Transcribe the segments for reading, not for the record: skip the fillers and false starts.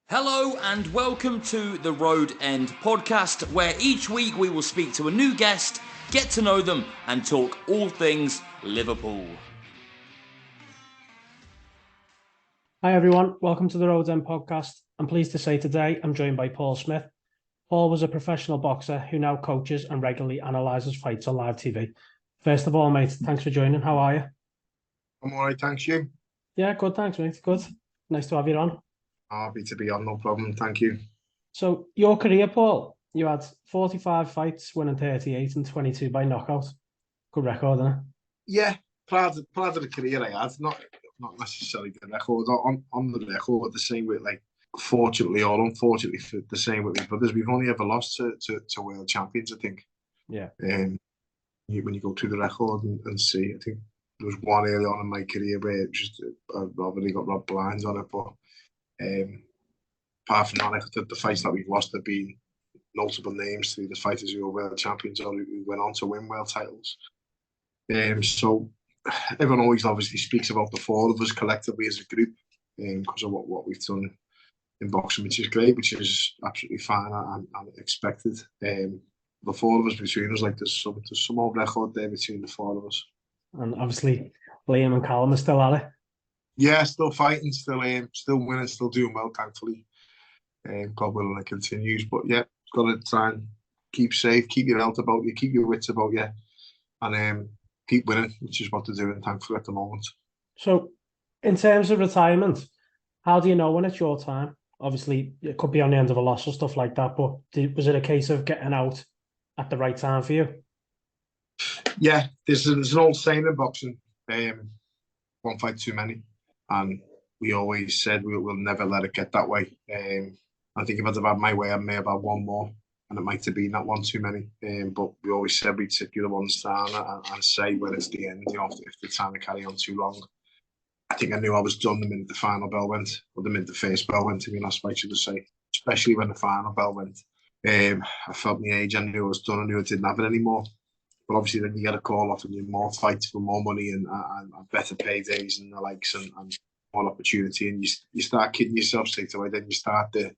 Hello and welcome to the Road End podcast, where each week we will speak to a new guest, get to know them, and talk all things Liverpool. Hi everyone, welcome to the Road End podcast. I'm pleased to say today I'm joined by Paul Smith. Paul was a professional boxer who now coaches and regularly analyses fights on live TV. First of all, mate, thanks for joining. How are you? I'm all right, thanks. You? Yeah, good, thanks, mate. Good. Nice to have you on. Happy to be on, no problem. Thank you. So, your career, Paul, you had 45 fights, winning 38 and 22 by knockout. Good record, isn't it? Yeah, proud of the career I had. Not necessarily the record. On the record, the same with, like, fortunately or unfortunately, for the same with my brothers. We've only ever lost to world champions, I think. Yeah. When you go through the record and see, I think there was one early on in my career where it just I've already got rubbed blinds on it, but apart from that, the fights that we've lost have been notable names to the fighters who were world champions or who went on to win world titles. So everyone always obviously speaks about the four of us collectively as a group because of what we've done in boxing, which is great, which is absolutely fine and expected. The four of us between us, like there's some old record there between the four of us. And obviously, Liam and Callum are still at it. Yeah, still fighting, still winning, still doing well, thankfully. God willing, it continues. But yeah, got to try and keep safe, keep your health about you, keep your wits about you, and keep winning, which is what they're doing, thankfully, at the moment. So, in terms of retirement, how do you know when it's your time? Obviously, it could be on the end of a loss or stuff like that, but was it a case of getting out at the right time for you? Yeah, there's an old saying in boxing, one fight too many. And we always said we'll never let it get that way. I think if I'd have had my way, I may have had one more, and it might have been that one too many. But we always said we'd take the other ones down and say when it's the end, if they're trying to carry on too long. I think I knew I was done the minute the final bell went, or the minute the first bell went, to be honest, I should say, especially when the final bell went. I felt my age, I knew I was done, I knew I didn't have it anymore. But obviously then you get a call offering you more fights for more money and better paydays and the likes and more opportunity, and you start kidding yourself straight away. Then you start the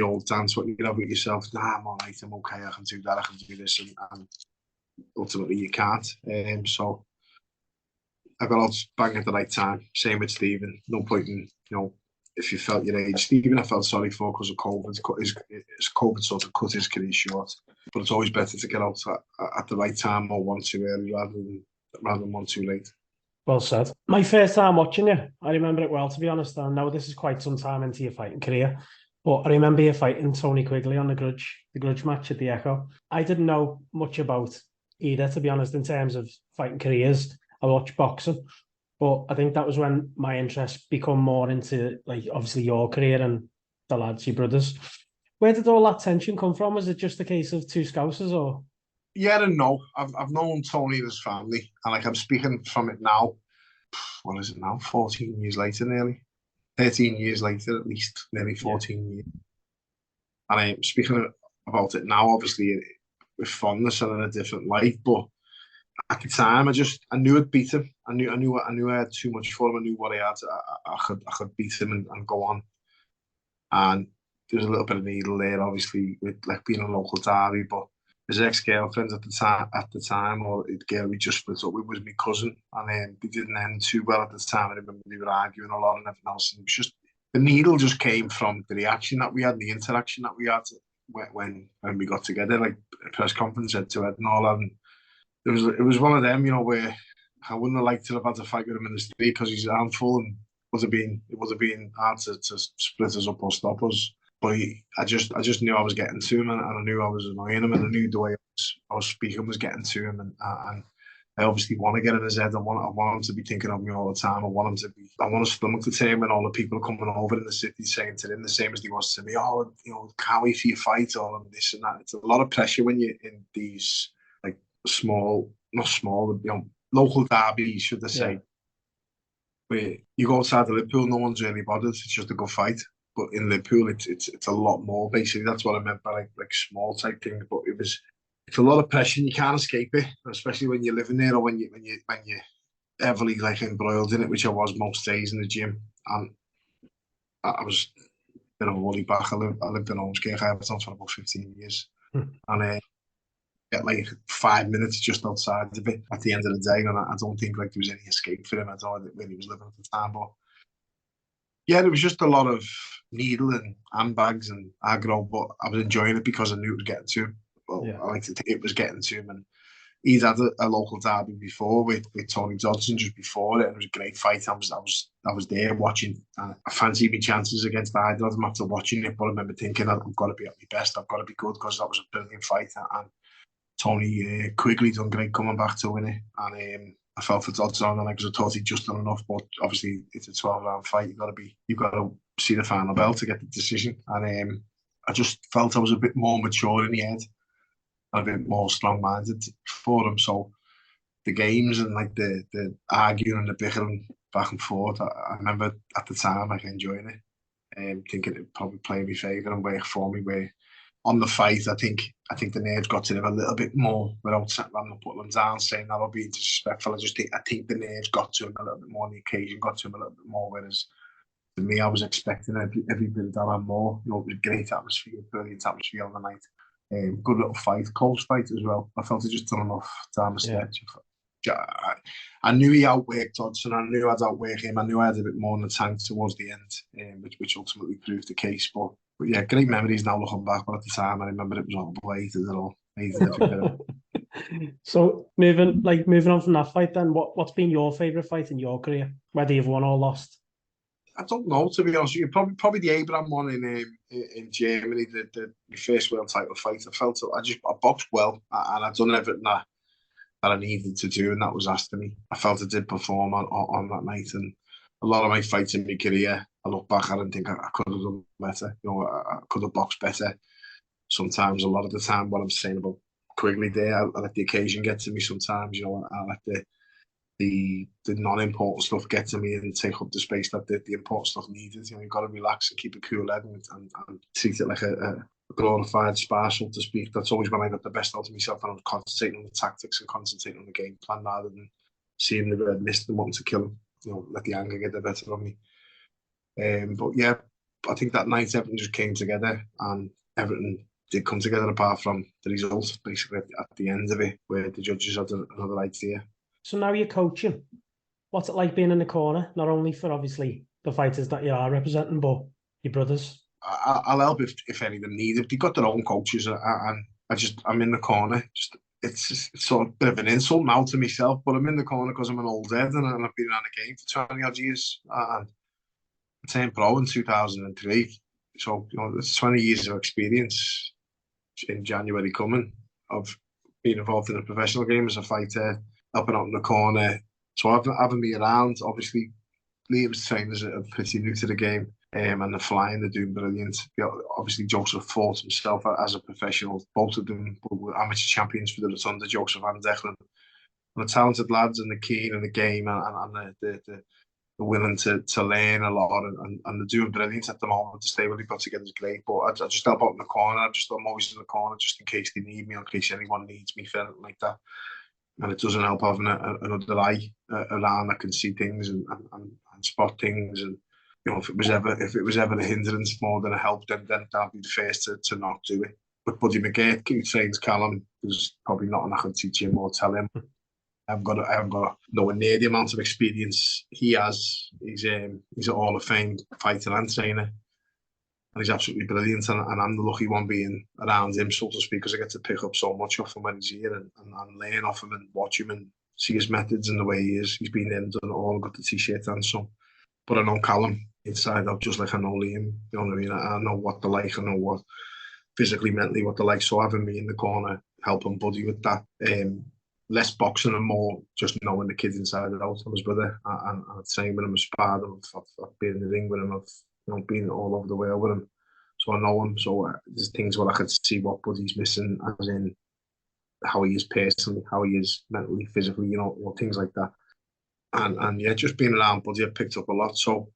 old dance what you have with yourself. Nah, I'm all right, I'm okay, I can do that, I can do this, and ultimately you can't. So I got out bang at the right time. Same with Stephen. No point in, if you felt your age. Stephen, I felt sorry for because of COVID. His COVID sort of cut his career short. But it's always better to get out at the right time or one too early rather than one too late. Well said. My first time watching you, I remember it well, to be honest. I know this is quite some time into your fighting career, but I remember you fighting Tony Quigley on the grudge match at the Echo. I didn't know much about either, to be honest, in terms of fighting careers. I watched boxing, but I think that was when my interest become more into, like, obviously your career and the lads, your brothers. Where did all that tension come from? Was it just a case of two Scousers, or? Yeah and no. I've known Tony and his family, and like I'm speaking from it now. What is it now? 14 years later, nearly 13 years later, at least, nearly 14 years. And I'm speaking about it now, obviously with fondness and in a different light. But at the time, I knew I'd beat him. I knew I had too much for him. I knew what I had. I could beat him and go on. And there was a little bit of needle there, obviously, with like being a local derby. But his ex-girlfriend at the time, or the girl we just split up with, was my cousin, and they didn't end too well at the time. I remember they were arguing a lot and everything else. And it was just the needle just came from the reaction that we had, the interaction that we had when we got together, like a press conference head to head and all that. And it was one of them, where I wouldn't have liked to have had to fight with him in the street because he's a handful, and it would have been hard to split us up or stop us. But I just knew I was getting to him, and I knew I was annoying him, and I knew the way I was speaking was getting to him, and I obviously want to get in his head. I want him to be thinking of me all the time. I want his stomach to turn when all the people are coming over in the city saying to him the same as he was to me. Oh, can't wait for your fight, all of this and that. It's a lot of pressure when you're in these like not small, but local derbies, should I say. Yeah. Where you go outside of Liverpool, no one's really bothered. It's just a good fight. But in Liverpool, it's a lot more. Basically, that's what I meant by like small type things. But it's a lot of pressure, and you can't escape it, especially when you're living there or when you're heavily like embroiled in it, which I was most days in the gym. And I was a bit of a woolly back. I lived in Ormskirk, Everton for about 15 years. Hmm. And get like 5 minutes just outside of it at the end of the day. And I don't think like there was any escape for him. I don't know where he was living at the time. But yeah, there was just a lot of needle and handbags and aggro, but I was enjoying it because I knew it was getting to him. Well, Yeah. I like to think it was getting to him. And he'd had a local derby before with Tony Dodson just before it, and it was a great fight. I was there watching. I fancied my chances against either of them after watching it, but I remember thinking I've got to be at my best. I've got to be good because that was a brilliant fight. And Tony Quigley done great coming back to win it, and I felt for Dodson, and I thought he'd just done enough. But obviously, it's a 12-round fight. You've got to see the final bell to get the decision. And I just felt I was a bit more mature in the head, a bit more strong-minded for him. So the games and like the arguing and the bickering back and forth, I remember at the time like enjoying it, thinking it'd probably play in my favour and work for me. Where on the fight, I think the nerves got to him a little bit more without putting them down, saying that or being disrespectful. I think the nerves got to him a little bit more, and the occasion got to him a little bit more. Whereas to me, I was expecting every bit of that and more. You know, it was a great atmosphere, brilliant atmosphere on the night. Good little fight, close fight as well. I felt it just done enough down the stretch. I knew he outworked Dodson. I knew I'd outwork him. I knew I had a bit more in the tank towards the end, which ultimately proved the case. But yeah, great memories now looking back. But at the time, I remember it was all hated it all. Hated every bit of it. So moving on from that fight, then what's been your favourite fight in your career, whether you've won or lost? I don't know, to be honest with you. Probably the Abraham one in Germany, the first world title fight. I boxed well, and I'd done everything that I needed to do, and that was asked of me. I felt I did perform on that night, and a lot of my fights in my career, I look back at it and think I could have done better. You know, I could have boxed better. Sometimes, a lot of the time, what I'm saying about Quigley there, I let the occasion get to me. Sometimes, you know, I let the non-important stuff get to me and take up the space that the important stuff needed. You know, you've got to relax and keep a cool head and treat it like a glorified spar, so to speak. That's always when I got the best out of myself, and I was concentrating on the tactics and concentrating on the game plan rather than seeing the red mist and wanting to kill him. You know, let the anger get the better of me. But yeah, I think that night everything just came together, and everything did come together apart from the result, basically at the end of it, where the judges had another idea. So now you're coaching. What's it like being in the corner, not only for obviously the fighters that you are representing, but your brothers? I'll help if any of them need it. They've got their own coaches, and I'm in the corner. It's sort of a bit of an insult now to myself, but I'm in the corner because I'm an old head and I've been around the game for 20 odd years. And I turned pro in 2003, so you know it's 20 years of experience in January coming of being involved in a professional game as a fighter, helping out in the corner. So having me around, obviously, Liam's trainers are pretty new to the game, and they're flying, they're doing brilliant. Obviously, Joseph fought himself as a professional. Both of them were amateur champions for the Rotunda, Joseph and Declan. And the talented lads and the keen in the game and the willing to learn a lot, and they're doing brilliant at the moment. The stable they've got together is great, but I just help out in the corner. I'm always in the corner just in case they need me, or in case anyone needs me, for anything like that. And it doesn't help having another eye around that can see things and spot things. And you know, if it was ever a hindrance more than a help, then I'll be the first to not do it. But Buddy McGee, who trains Callum, there's probably nothing I can teach him or tell him. I haven't got nowhere near the amount of experience he has. He's an Hall of Fame fighter and trainer, and he's absolutely brilliant. And I'm the lucky one being around him, so to speak, because I get to pick up so much off him when he's here and learn off him and watch him and see his methods and the way he is. He's been there and done it all, got the t-shirt and so. But I know Callum inside out just like I know Liam. You know what I mean? I know what they're like. I know what physically, mentally, what they're like. So having me in the corner, helping Buddy with that. Less boxing and more just knowing the kids inside and out. I'm his brother, and I've trained with him, I've sparred him, I've been in the ring with him, I've been all over the world with him, so I know him. So there's things where I could see what Buddy's missing, as in how he is personally, how he is mentally, physically, you know things like that. And yeah, just being around Buddy, I've picked up a lot. So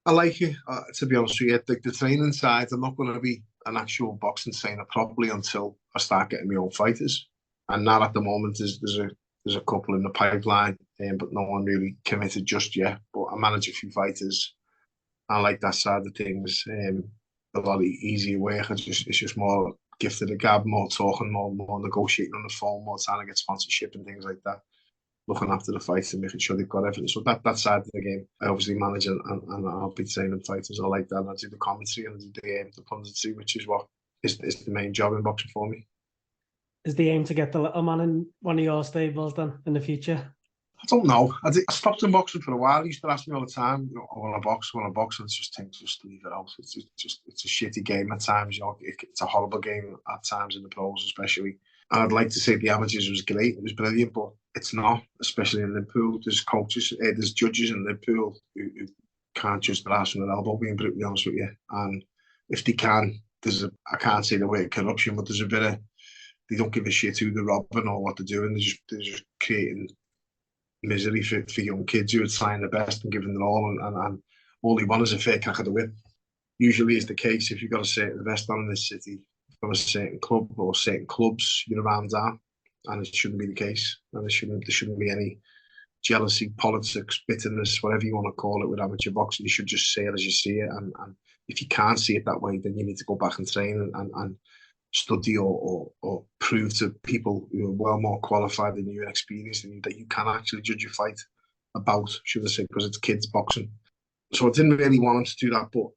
I like it, to be honest with you. The training side, I'm not going to be an actual boxing trainer properly until I start getting my own fighters. And now at the moment, there's a couple in the pipeline, but no one really committed just yet. But I manage a few fighters, I like that side of things. A lot easier work. It's just more gift of the gab, more talking, more negotiating on the phone, more trying to get sponsorship and things like that. Looking after the fights and making sure they've got everything. So that side of the game, I obviously manage and I'll be training fighters. I like that. And I do the commentary and I do the punditry, which is what is the main job in boxing for me. Is the aim to get the little man in one of your stables then in the future? I don't know. I stopped in boxing for a while. He used to ask me all the time, I want to box, and just leave it out. It's a shitty game at times. It's a horrible game at times in the pros, especially. And I'd like to say the amateurs was great. It was brilliant, but it's not, especially in Liverpool. There's coaches, there's judges in Liverpool who can't judge their ass from an elbow, being brutally honest with you. And if they can, I can't say the word corruption, but there's a bit of, they don't give a shit who they're robbing or what they're doing. They're just creating misery for young kids who are trying their best and giving their all, and all they want is a fair crack of the whip. Usually is the case if you've got a certain vest on in this city from a certain club or certain clubs, you're around down, and it shouldn't be the case. And there shouldn't be any jealousy, politics, bitterness, whatever you want to call it with amateur boxing. You should just see it as you see it, and if you can't see it that way, then you need to go back and train and study or prove to people who are well more qualified than you and experienced than you that you can actually judge a fight about, should I say, because it's kids boxing. So I didn't really want him to do that, but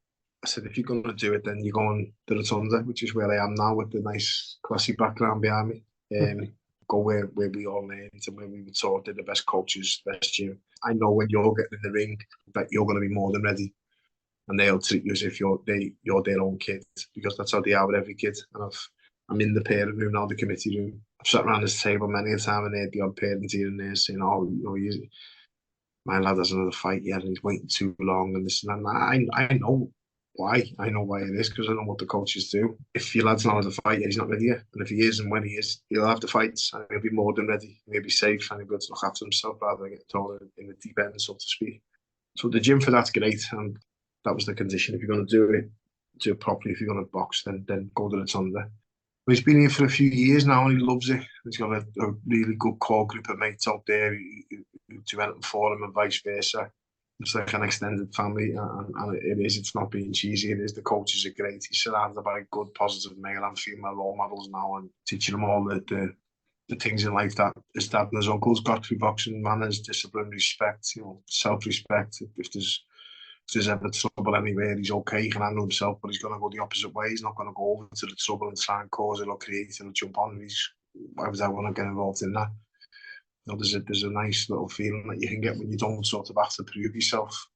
I said, if you're going to do it, then you're going to the Rotunda, which is where I am now with the nice classy background behind me. Go where we all learned and where we were taught, they're the best coaches, best gym. I know when you're getting in the ring that you're going to be more than ready. And they'll treat you as if you're their own kid, because that's how they are with every kid. And I'm in the parent room now, the committee room. I've sat around this table many a time and heard the odd parent here and there saying, "Oh, my lad has another fight yet, and he's waiting too long," and this and that. I know why. I know why it is, because I know what the coaches do. If your lad's not had a fight yet, he's not ready yet. And if he is, and when he is, he'll have the fights, and he'll be more than ready. He'll be safe, and he'll be able to look after himself rather than get thrown in the deep end, so to speak. So the gym for that's great, and that was the condition. If you're going to do it properly. If you're going to box, then go to the Thunder. But he's been here for a few years now, and he loves it. He's got a really good core group of mates out there who do anything for him, and vice versa. It's like an extended family, and it is. It's not being cheesy. It is. The coaches are great. He's surrounded by good, positive male and female role models now, and teaching them all the things in life that his dad and his uncles got through boxing: manners, discipline, respect, self-respect. If there's ever trouble anywhere, he's okay, he can handle himself, but he's going to go the opposite way. He's not going to go over to the trouble and try and cause it or create it or jump on. Why would I want to get involved in that? There's a nice little feeling that you can get when you don't sort of have to prove yourself.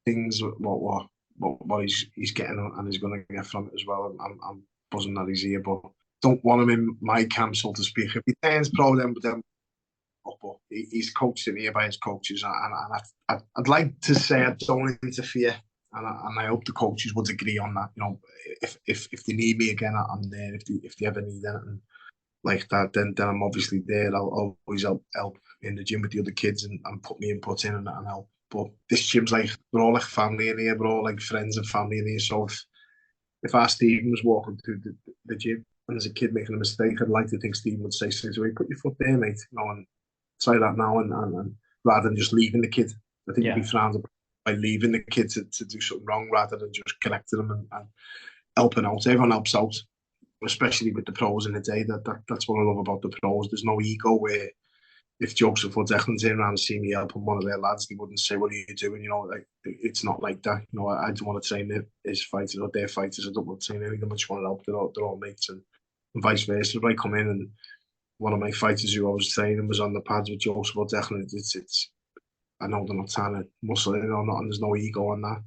Things what he's getting and he's going to get from it as well. I'm buzzing that he's here, but don't want him in my camp, so to speak. If he turns pro, then but he's coached in here by his coaches, and I'd like to say I don't interfere, and I hope the coaches would agree on that. If they need me again, I'm there. If they ever need anything like that, then I'm obviously there. I'll always help in the gym with the other kids and put my input in and help. But this gym's like, we're all like family in here. We're all like friends and family in here. So if our Stephen was walking through the gym and there's a kid making a mistake, I'd like to think Stephen would say straight away, "Put your foot there, mate," and try that now, and rather than just leaving the kid. I think you'd be frowned by leaving the kid to do something wrong rather than just connecting them and helping out. Everyone helps out, especially with the pros in the day. That's what I love about the pros. There's no ego where if Joseph or Declan's in around and see me helping one of their lads, they wouldn't say, "What are you doing?" Like, it's not like that. I don't want to train his fighters or their fighters. I don't want to train any of them. I just want to help. They're all mates, and vice versa. If I come in and one of my fighters who I was training was on the pads with Joseph or Declan, I know they're not trying to muscle it or not, and there's no ego on that.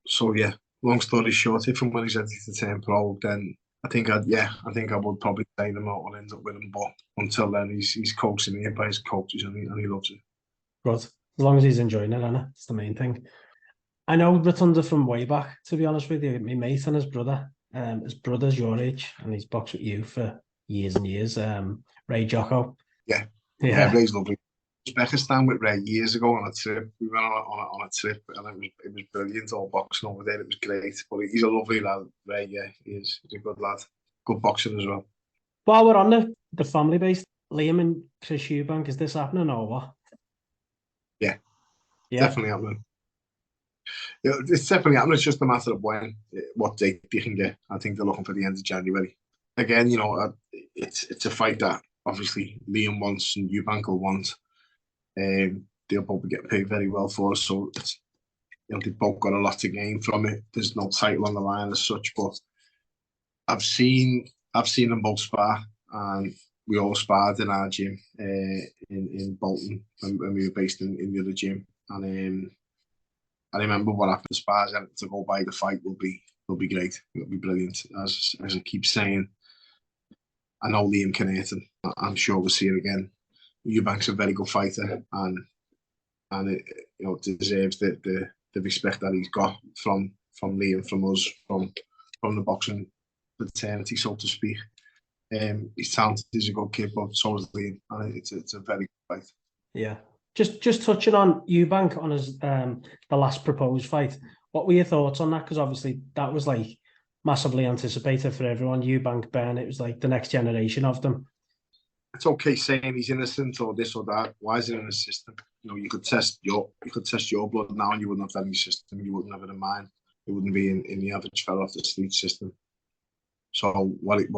So yeah, long story short, if and when he's ready to turn pro, then I think I would probably train him out and end up with him. But until then, he's coaching here by his coaches, and he loves it. Good. As long as he's enjoying it, Anna, it's the main thing. I know Rotunda from way back, to be honest with you. My mate and his brother's your age, and he's boxed with you for years and years. Ray Jocko. Yeah, Ray's lovely. Uzbekistan with Ray years ago on a trip. We went on a trip, and it was brilliant. All boxing over there, it was great. But he's a lovely lad, Ray. Yeah, he's a good lad. Good boxing as well. While we're on the family base, Liam and Chris Eubank, is this happening or what? Yeah, definitely happening. It's definitely happening. It's just a matter of what date they can get. I think they're looking for the end of January. Again, it's a fight that obviously Liam wants and Eubank will want. They'll probably get paid very well for us, so they've both got a lot to gain from it. There's no title on the line as such, but I've seen them both spar, and we all sparred in our gym in Bolton when we were based in the other gym, and I remember what happened to spars, and to go by the fight will be great. It'll be brilliant. As I keep saying, I know Liam can hit him. I'm sure we'll see it again. Eubank's a very good fighter, and it deserves the respect that he's got from Liam, from us, from the boxing fraternity, so to speak. He's talented. He's a good kid, but so is Liam, and it's a very good fight. Yeah. Just touching on Eubank on his the last proposed fight. What were your thoughts on that? Because obviously that was like massively anticipated for everyone. Eubank, Ben, it was like the next generation of them. It's okay saying he's innocent or this or that. Why is it in the system? You could test your blood now, and you wouldn't have any system. You wouldn't have it in mine. It wouldn't be in the average fella off the street system. So what it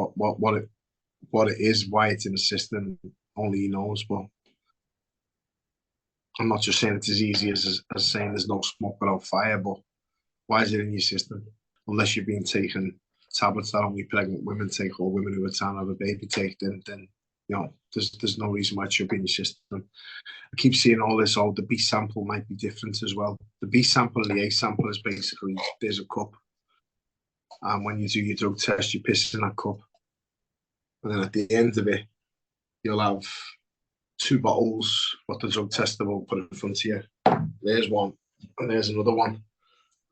is, why it's in the system, only he knows. But I'm not just saying it's as easy as saying there's no smoke without fire. But why is it in your system? Unless you've been taking tablets that only pregnant women take, or women who are trying to have a baby take, then there's no reason why it should be in your system. I keep seeing all this, the B sample might be different as well. The B sample and the A sample is basically, there's a cup, and when you do your drug test, you piss in that cup, and then at the end of it, you'll have 2 bottles what the drug tester will put in front of you. There's one, and there's another one,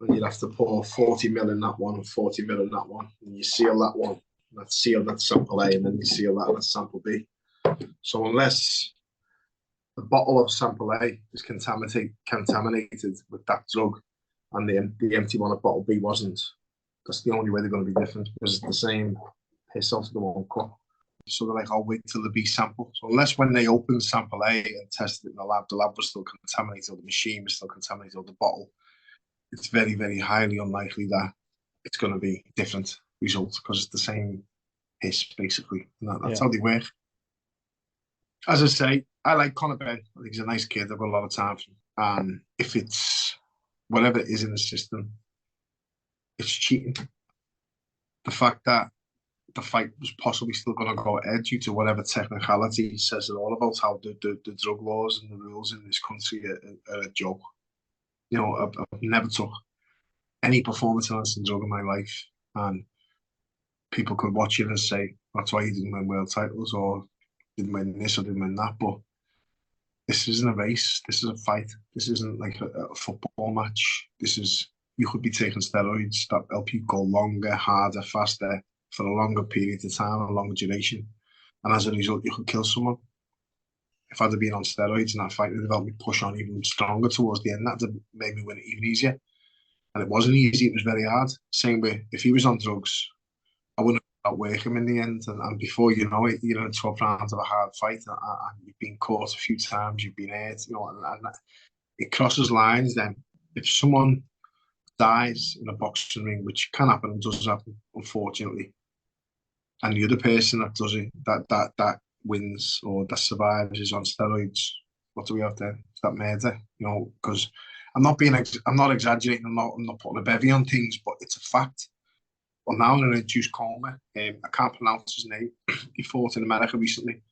and you'd have to pour 40 ml in that one and 40 ml in that one, and you seal that one. That's sealed, that's sample A, and then you seal that, and that's sample B. So unless the bottle of sample A is contaminated with that drug, and the empty one of bottle B wasn't, that's the only way they're going to be different, because it's the same piss out of the one cup. So they're like, I'll wait till the B sample. So unless when they open sample A and test it in the lab was still contaminated, or the machine was still contaminated, or the bottle, it's very, very highly unlikely that it's going to be different result, because it's the same piss basically. And that's how they work. As I say, I like Conor Ben. I think he's a nice kid. I've got a lot of time for him. And if it's whatever it is in the system, it's cheating. The fact that the fight was possibly still going to go ahead due to whatever technicality says it all about how the drug laws and the rules in this country are a joke. I've never took any performance-enhancing drug in my life, and people could watch it and say, that's why you didn't win world titles, or didn't win this or didn't win that. But this isn't a race. This is a fight. This isn't like a football match. You could be taking steroids that help you go longer, harder, faster, for a longer period of time, a longer duration. And as a result, you could kill someone. If I'd have been on steroids in that fight, it would have helped me push on even stronger towards the end. That would have made me win it even easier. And it wasn't easy. It was very hard. Same way, if he was on drugs, I wouldn't have outworked him in the end. And before you know it, you're in 12 rounds of a hard fight, and you've been caught a few times, you've been hurt, and it crosses lines then. If someone dies in a boxing ring, which can happen and does happen, unfortunately, and the other person that does it, that wins or that survives, is on steroids, what do we have then? Is that murder? Because I'm not exaggerating. I'm not putting a bevy on things, but it's a fact. Well, now in an induced coma, I can't pronounce his name. He fought in America recently,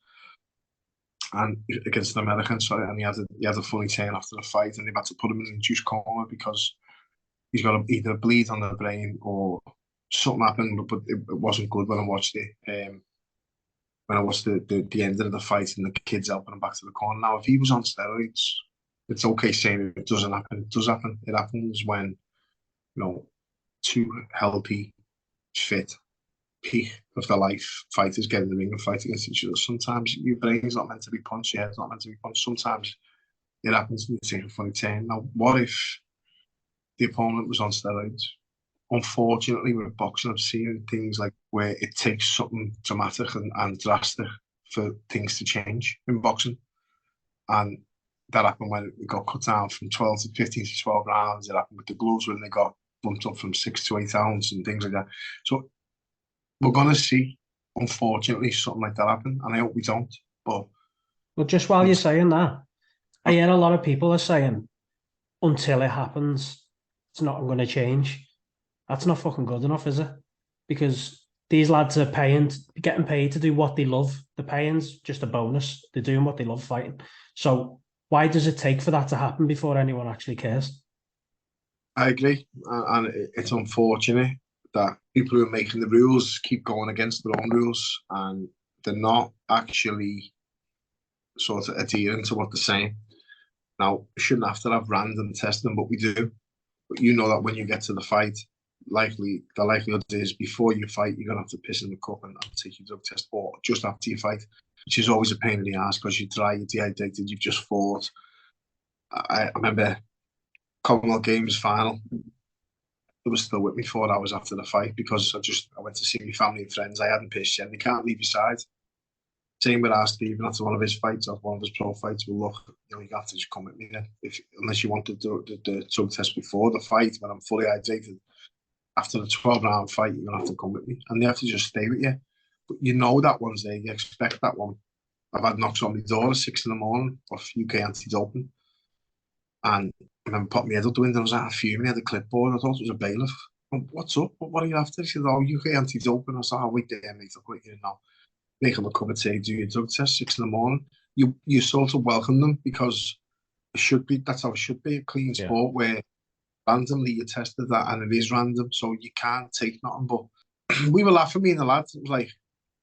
and against an American, sorry, and he had a funny turn after the fight, and they've had to put him in an induced coma because he's got either a bleed on the brain or something happened, but it wasn't good when I watched it. When I watched the end of the fight and the kids helping him back to the corner. Now, if he was on steroids, it's okay saying it doesn't happen. It does happen. It happens when, 2 healthy, fit, peak of their life fighters get in the ring and fight against each other. Sometimes your brain's not meant to be punched. Your head's not meant to be punched. Sometimes it happens and you take a funny turn. Now, what if the opponent was on steroids? Unfortunately, with boxing, I've seen things like where it takes something dramatic and drastic for things to change in boxing. And that happened when it got cut down from 12 to 15 to 12 rounds. It happened with the gloves when they got bumped up from 6 to 8 ounce and things like that. So we're going to see, unfortunately, something like that happen, and I hope we don't. But well, just while you're saying that, I hear a lot of people are saying, until it happens, it's not going to change. That's not fucking good enough, is it? Because these lads are getting paid to do what they love. The paying's just a bonus. They're doing what they love, fighting. So why does it take for that to happen before anyone actually cares? I agree, and it's unfortunate that people who are making the rules keep going against their own rules, and they're not actually sort of adhering to what they're saying. Now, we shouldn't have to have random testing, but we do. But you know that when you get to the fight, the likelihood is before you fight, you're gonna have to piss in the cup and take your drug test, or just after you fight, which is always a pain in the ass because you're dry, you're dehydrated, you've just fought. I remember Commonwealth Games final. They were still with me 4 hours after the fight because I went to see my family and friends. I hadn't pissed yet. They can't leave your side. Same with Stephen after one of his fights, after one of his pro fights. Well, look, you have to just come with me then. Unless you want to do the drug test before the fight, when I'm fully hydrated. After the 12-round fight, you're gonna have to come with me, and they have to just stay with you. But you know that one's there. You expect that one. I've had knocks on my door at 6 in the morning off UK anti-doping, and I remember popping my head out the window. I was at a fuming. I had a clipboard. I thought it was a bailiff. What's up? What are you after? He said, "Oh, UK anti-doping." I was like, "Oh, wait there, mate. I'll quit you now." Make them a cup of tea, do your drug test 6 in the morning. You sort of welcome them because it should be. That's how it should be. A clean sport where randomly you tested that, and it is random, so you can't take nothing. But we were laughing, me and the lads. It was like,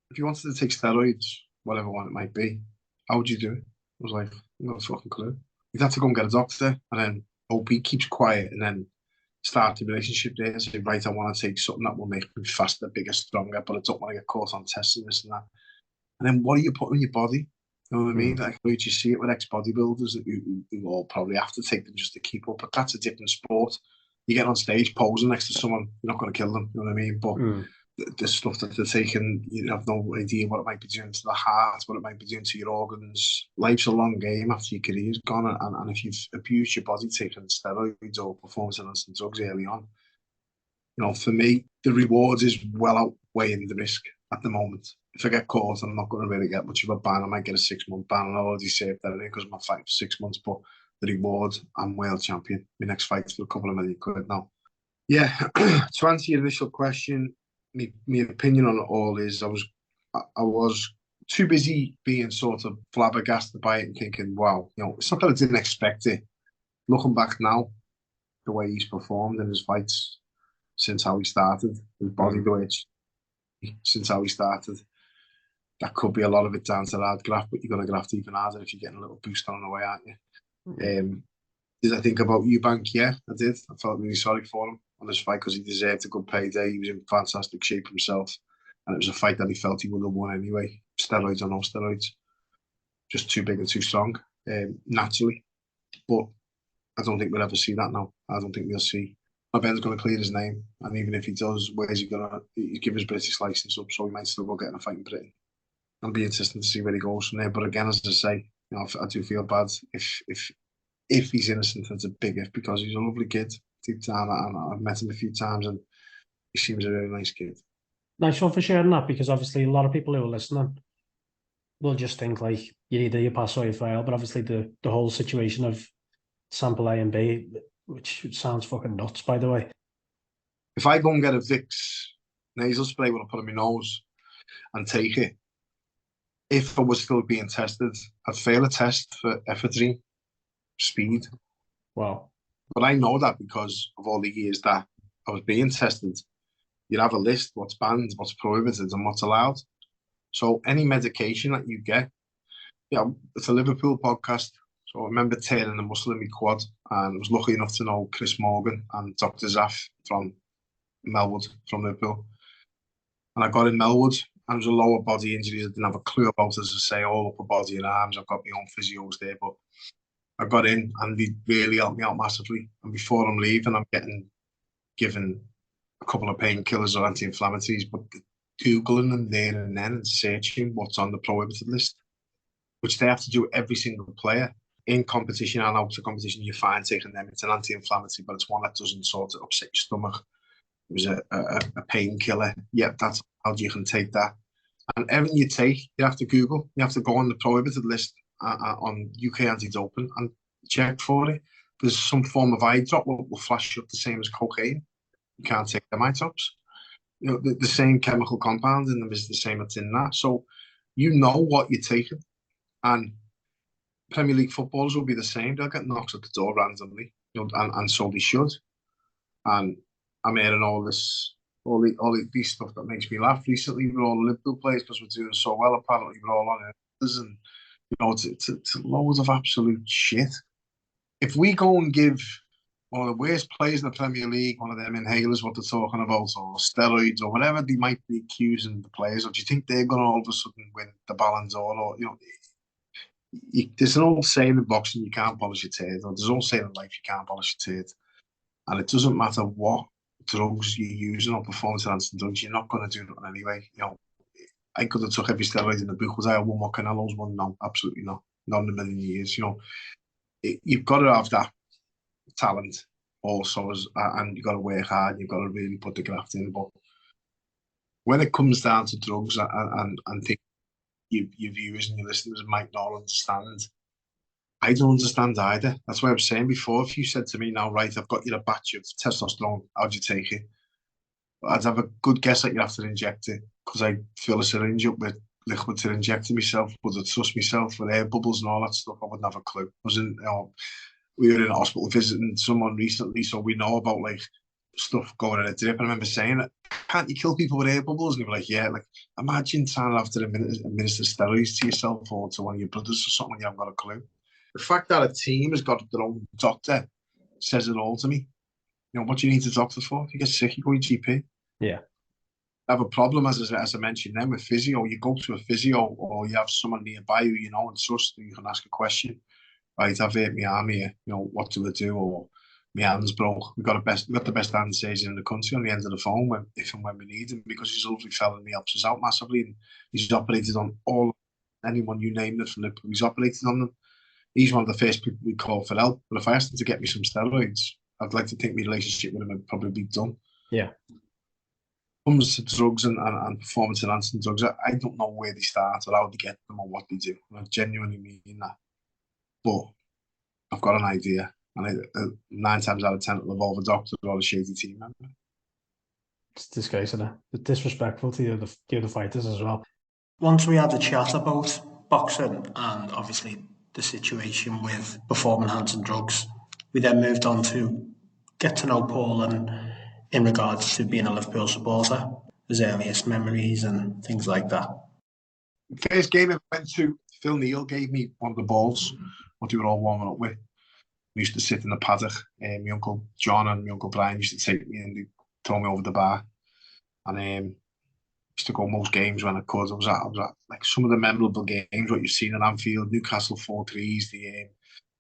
if you wanted to take steroids, whatever one it might be, how would you do it? I was like, no fucking clue. You'd have to go and get a doctor, and then hope he keeps quiet, and then start the relationship there and say, right, I want to take something that will make me faster, bigger, stronger, but I don't want to get caught on testing this and that. And then what are you putting in your body? You know what I mean? Like, you see it with ex-bodybuilders who all probably have to take them just to keep up, but that's a different sport. You get on stage posing next to someone, you're not going to kill them, you know what I mean? But the stuff that they're taking, you have no idea what it might be doing to the heart, what it might be doing to your organs. Life's a long game after your career's gone, and if you've abused your body taking steroids or performance-enhancing drugs early on, you know, for me, the rewards is well outweighing the risk at the moment. If I get caught, I'm not going to really get much of a ban. I might get a 6-month ban, and I'll already saved that because I'm not fighting for 6 months. But the reward, I'm world champion. My next fight's for a couple of million quid now. Yeah, to answer your initial question, my opinion on it all is I was too busy being sort of flabbergasted by it and thinking, wow, you know, it's not that I didn't expect it. Looking back now, the way he's performed in his fights since how he started, his body the way it's since how he started, that could be a lot of it down to hard graft, but you're going to graft even harder if you're getting a little boost on the way, aren't you? Did I think about Eubank? Yeah, I did. I felt really sorry for him on this fight because he deserved a good payday. He was in fantastic shape himself, and it was a fight that he felt he would have won anyway. Steroids or no steroids, just too big and too strong, naturally. But I don't think we'll ever see that now. I don't think we'll see. Ben's going to clear his name, and even if he does, where's he going to give his British license up? So he might still go get in a fight in Britain. It'll be interesting to see where he goes from there. But again, as I say, you know, I do feel bad if he's innocent. It's a big if because he's a lovely kid. Deep down, and I've met him a few times, and he seems a really nice kid. Nice one for sharing that, because obviously a lot of people who are listening will just think like you pass or you fail, but obviously the whole situation of sample A and B, which sounds fucking nuts, by the way. If I go and get a Vicks nasal spray when I put it in my nose and take it, if I was still being tested, I'd fail a test for ephedrine speed. Wow. But I know that because of all the years that I was being tested. You'd have a list, what's banned, what's prohibited, and what's allowed. So any medication that you get, yeah, it's a Liverpool podcast. So I remember tearing a muscle in my quad, and I was lucky enough to know Chris Morgan and Dr. Zaff from Melwood, from Liverpool. And I got in Melwood, and it was a lower body injury I didn't have a clue about, as I say, all upper body and arms. I've got my own physios there, but I got in, and they really helped me out massively. And before I'm leaving, I'm getting given a couple of painkillers or anti-inflammatories, but Googling them there and then and searching what's on the prohibited list, which they have to do every single player. in competition and out of competition, you're fine taking them. It's an anti-inflammatory, but it's one that doesn't sort of upset your stomach. It was a painkiller. Yeah, that's how you can take that. And everything you take, you have to Google. You have to go on the prohibited list on UK anti-doping and check for it. There's some form of eye drop will flash up the same as cocaine. You can't take them eye drops. You know, the same chemical compound in them is the same that's in that. So you know what you're taking. And Premier League footballers will be the same. They'll get knocks at the door randomly, you know, and so they should. And I'm hearing all these stuff that makes me laugh recently with all the Liverpool players because we're doing so well. Apparently, we're all on it, and you know, it's loads of absolute shit. If we go and give one of the worst players in the Premier League one of them inhalers, what they're talking about, or steroids, or whatever they might be accusing the players, or do you think they're going to all of a sudden win the Ballon d'Or? Or you know, there's an old saying in boxing, you can't polish your turd, or there's an old saying in life, you can't polish your turd. And it doesn't matter what drugs you're using or performance-enhancing drugs, you're not going to do nothing anyway. You know, I could have took every steroid in the book. Was I won what Canelo's won? No, absolutely not. Not in a million years. You know, you've got to have that talent also, and you've got to work hard. You've got to really put the graft in. But when it comes down to drugs and things, your viewers and your listeners might not understand. I don't understand either. That's why I was saying before, if you said to me now, right, I've got you a batch of testosterone, how'd you take it? I'd have a good guess that you'd have to inject it because I fill a syringe up with liquid to inject it myself, but I'd trust myself with air bubbles and all that stuff. I wouldn't have a clue. We were in a hospital visiting someone recently, so we know about like stuff going in a drip. I remember saying, can't you kill people with air bubbles? And they were like, yeah. Like, imagine trying to have to administer steroids to yourself or to one of your brothers or something, you haven't got a clue. The fact that a team has got their own doctor says it all to me. You know, what do you need a doctor for? If you get sick, you go to your GP. Yeah. I have a problem, as I mentioned then, with physio. You go to a physio or you have someone nearby who you know and trust who you can ask a question. Right, I've hurt my arm here. You know, what do I do? Or my hand's broke. We've got the best hand surgeon in the country on the end of the phone if and when we need him, because he's a lovely fella and he helps us out massively. And he's operated on anyone you name it from the. He's operated on them. He's one of the first people we call for help. But if I asked him to get me some steroids, I'd like to think my relationship with him would probably be done. Yeah. When it comes to drugs and performance enhancing drugs, I don't know where they start or how they get them or what they do. I genuinely mean that. But I've got an idea. And 9 times out of 10 it'll involve a doctor or a shady team member. It's disgraceful. It's disrespectful to the other fighters as well. Once we had a chat about boxing and obviously the situation with performance-enhancing drugs, we then moved on to get to know Paul and in regards to being a Liverpool supporter, his earliest memories and things like that. The first game I went to, Phil Neal gave me one of the balls, what we were all warming up with. We used to sit in the paddock. My Uncle John and my Uncle Brian used to take me and they'd throw me over the bar. And used to go most games when I could. I was at like some of the memorable games, what you've seen at Anfield, Newcastle 4-3s, the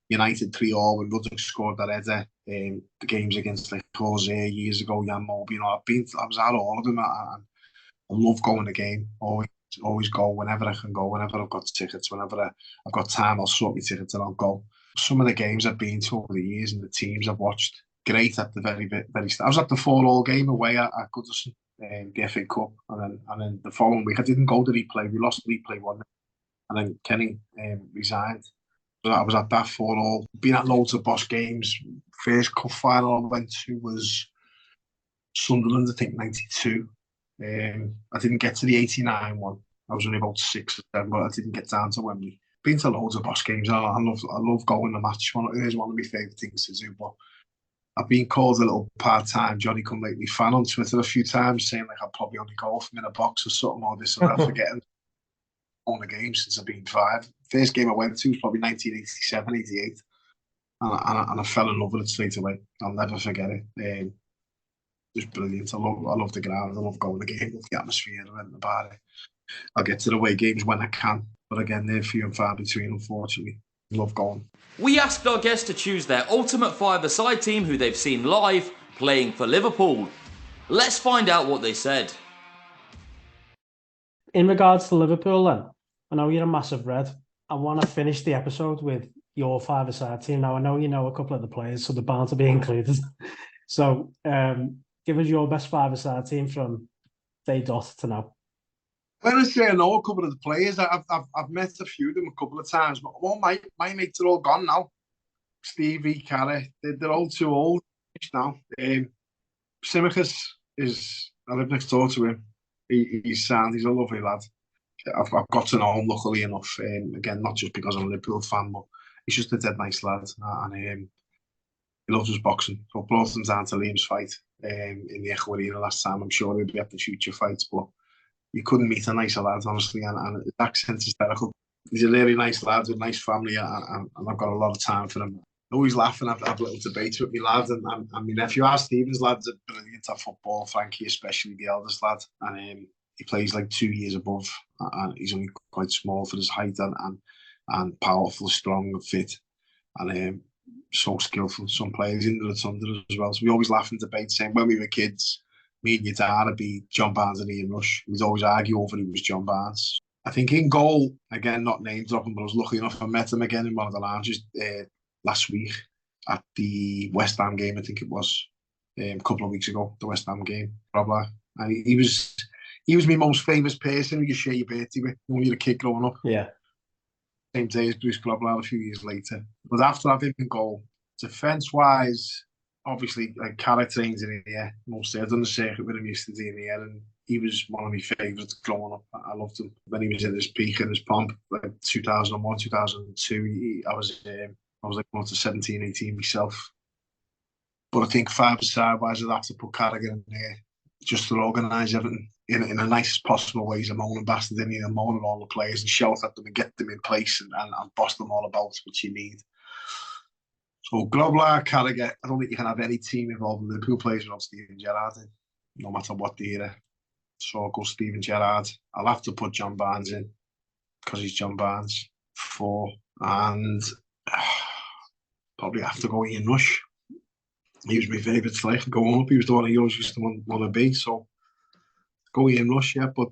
United 3-0 when Ruddock scored that header, the games against like Jose years ago, Jan Moby, you know, I was at all of them. I love going to game. Always go whenever I can go, whenever I've got tickets, whenever I've got time, I'll sort my tickets and I'll go. Some of the games I've been to over the years and the teams I've watched, great at the very start. I was at the 4-4 game away at Goodison, the FA Cup, and then the following week I didn't go to replay. We lost replay 1, and then Kenny resigned. So I was at that 4-4. Been at loads of Bosch games. First cup final I went to was Sunderland, I think 92. I didn't get to the 89 one. I was only about 6 or 7, but I didn't get down to Wembley. Been to loads of Bosch games. I love going to match. It is one of my favourite things to do. But I've been called a little part-time Johnny Come Lately fan on Twitter a few times, saying like I'll probably only go off in a box or something or this or that. Forgetting on the game since I've been 5. First game I went to was probably 1987, 88, and I fell in love with it straight away. I'll never forget it. Just brilliant. I love the ground. I love going to the game. I love the atmosphere and about it. I'll get to the away games when I can, but again, they're few and far between, unfortunately. I love going. We asked our guests to choose their ultimate five-a-side team who they've seen live playing for Liverpool. Let's find out what they said. In regards to Liverpool then, I know you're a massive Red. I want to finish the episode with your five-a-side team. Now, I know you know a couple of the players, so they're bound to be included. So, give us your best five-a-side team from day dot to now. When I say I know a couple of the players, I've met a few of them a couple of times, but all my mates are all gone now. Stevie, Cara, they're all too old now. Simicus I live next door to him. He's sound, he's a lovely lad. I've got to know him luckily enough. Again, not just because I'm a Liverpool fan, but he's just a dead nice lad. And he loves his boxing. So I brought him down to Liam's fight in the Echo Arena last time. I'm sure he'll be at the future fights, but you couldn't meet a nicer lad, honestly, and his accent's hysterical. He's a really nice lad with a nice family, and I've got a lot of time for him. Always laughing, have little debates with me lads, and my nephew, our Stevens lad's are brilliant at football, Frankie especially, the eldest lad, and he plays like 2 years above, and he's only quite small for his height, and powerful, strong, and fit, and so skillful. Some players in the thunder as well. So we always laugh and debate, saying when we were kids, me and your dad would be John Barnes and Ian Rush. We'd always argue over who was John Barnes. I think in goal, again, not name dropping, but I was lucky enough I met him again in one of the lounges last week at the West Ham game, I think it was, a couple of weeks ago, the West Ham game. And he was my most famous person who you share your birthday with when you were a kid growing up. Yeah. Same day as Bruce Grobbelaar a few years later. But after having him in goal, defence-wise, obviously, like, Cara trains in here. Mostly, I've done the circuit with him yesterday in here, and he was one of my favourites growing up. I loved him when he was in his peak and his pomp, like 2001, 2002. I was like going to 17, 18 myself. But I think five-a-side-wise, I'd have to put Carragher in there just to organise everything in the nicest possible way. He's a moaning bastard, and he'll moan at all the players and shout at them and get them in place and boss them all about, which you need. So Grobbelaar, Carragher, I don't think you can have any team involved in Liverpool players without Steven Gerrard in, no matter what the era. So I'll go Steven Gerrard. I'll have to put John Barnes in because he's John Barnes. 4. And probably have to go Ian Rush. He was my favourite to going up. He was the one I always used to want to be. So go Ian Rush, yeah. But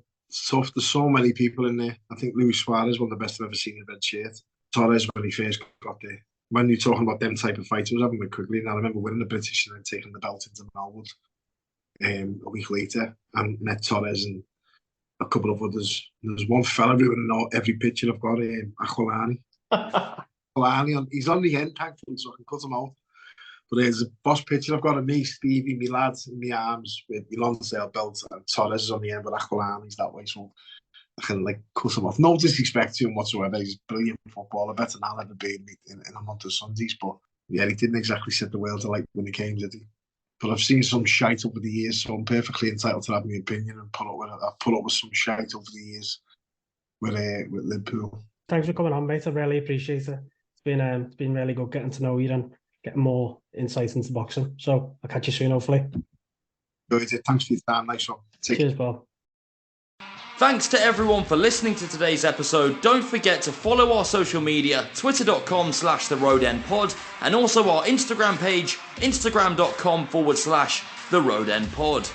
there's so many people in there. I think Luis Suarez, one of the best I've ever seen in red shirt. Torres, when he first got there. When you're talking about them type of fights, I was having with Quigley, and I remember winning the British and then taking the belt into Melwood a week later, and met Torres and a couple of others. And there's one fella who would know every picture I've got, Aquilani. He's on the end, thankfully, so I can cut him out. But there's a boss picture I've got of me, Stevie, me lads in my arms with my Lonsdale belt, and Torres is on the end with Aquilani's that way, so I can cut him off. No disrespect to him whatsoever. He's a brilliant footballer, better than I'll ever be in a month of Sundays. But yeah, he didn't exactly set the world alight when he came, did he? But I've seen some shite over the years, so I'm perfectly entitled to have my opinion and put up with some shite over the years with Liverpool. Thanks for coming on, mate. I really appreciate it. It's been really good getting to know you and getting more insight into boxing. So I'll catch you soon, hopefully. Thanks for your time. Nice one. Cheers, Paul. Thanks to everyone for listening to today's episode. Don't forget to follow our social media, twitter.com/theroadendpod, and also our Instagram page, instagram.com/theroadendpod.